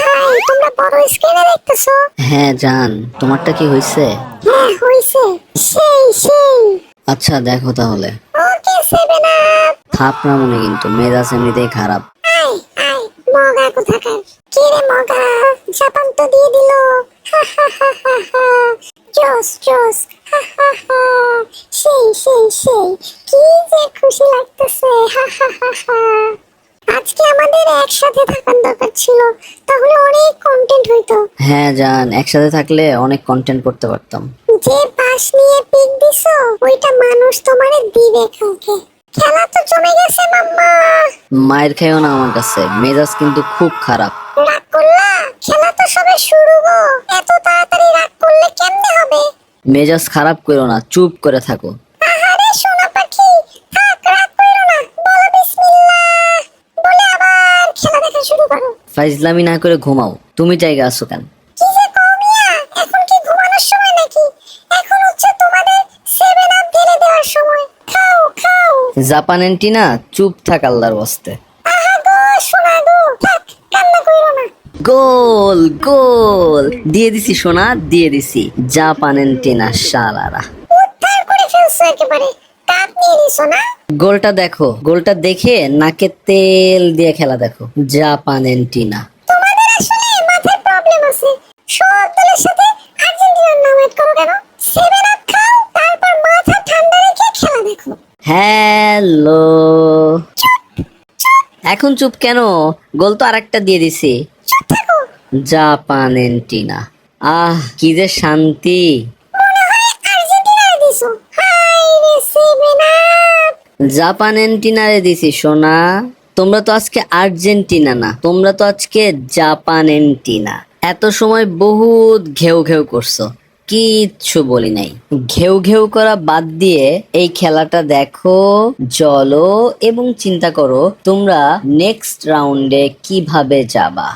ভাই তোমরা বড় স্ক্রিনে দেখতেছো? হ্যাঁ জান, তোমারটা কি হয়েছে? হ্যাঁ হইছে, সেই সেই। আচ্ছা দেখো তাহলে। ওকে সেভেন আপ। থাপড়া মনে, কিন্তু মেজাজ এমনিতেই খারাপ। আয় আয় মগা কোথাকার। কি রে মগা, জাপান তো দিয়ে দিল। হা হা হা হা হা। জোস জোস। হা হা হা। সেই সেই সেই, কি যে খুশি লাগতেছে। হা হা হা হা। আজকে আমাদের একসাথে থাকার দরকার ছিল, তাহলে অনেক কন্টেন্ট হইতো। হ্যাঁ জান, একসাথে থাকলে অনেক কন্টেন্ট করতে পারতাম। যে পাশ নিয়ে পিক দিছো ওইটা মানুষ তোমারে দিবে কালকে। খেলা তো জমে গেছে মাম্মা। মায়ের খাইও না আমার কাছে, মেজাজ কিন্তু খুব খারাপ। রাগ করলা? খেলা তো সবে শুরু গো, এত তাড়াতাড়ি রাগ করলে কেমনে হবে? মেজাজ খারাপ করো না, চুপ করে থাকো। আহারে সোনা পাখি, থাক রাগ করো না, বলো বিসমিল্লাহ বলে আবার খেলা দেখা শুরু করো। ফাইজলামি না করে ঘুমাও। তুমি জায়গা আছো কেন? কি যে কও মিয়া, এখন কি ঘুমানোর সময় নাকি? এখন হচ্ছে তোমাদের সেভেন আপ ঢেলে দেওয়ার সময়। খাও খাও। জাপান এন্টিনা, চুপ থাক আল্লাহর ওয়াস্তে। আহা গো সোনা গো, থাক কান্না করো না। গোল গোল দিয়ে দিছি সোনা, দিয়ে দিছি। জাপান এন্টিনা শালারা। উদ্ধার করে ফেলছো একেবারে, কাপ নিয়ে নিছো না? গোলটা দেখো, গোলটা দেখে নাকে তেল দিয়ে খেলা দেখো। Japan antenna. তোমাদের আসলে মাথায় প্রবলেম আছে। সব দলের সাথে আর্জেন্টিনার নাম অ্যাড করো কেন? সেভেন আপ খাও, তারপর মাথা ঠান্ডা রেখে খেলা দেখো। হ্যালো। এখন চুপ কেন? গোল তো আরেকটা দিয়ে দিছি। চুপ থাকো। Japan antenna. আহ কি যে শান্তি। মনে হয় আর্জেন্টিনারে দিছো। হাই রে সেভেন আপ। জাপান এন্টিনারে দিছি সোনা। তোমরা তো আজকে আর্জেন্টিনা না, তোমরা তো আজকে জাপান এন্টিনা। এত সময় বহুত ঘেউ ঘেউ করছো, কিচ্ছু বলি নাই। ঘেউ ঘেউ করা বাদ দিয়ে এই খেলাটা দেখো, চলো এবং চিন্তা করো তোমরা নেক্সট রাউন্ডে কিভাবে যাবা।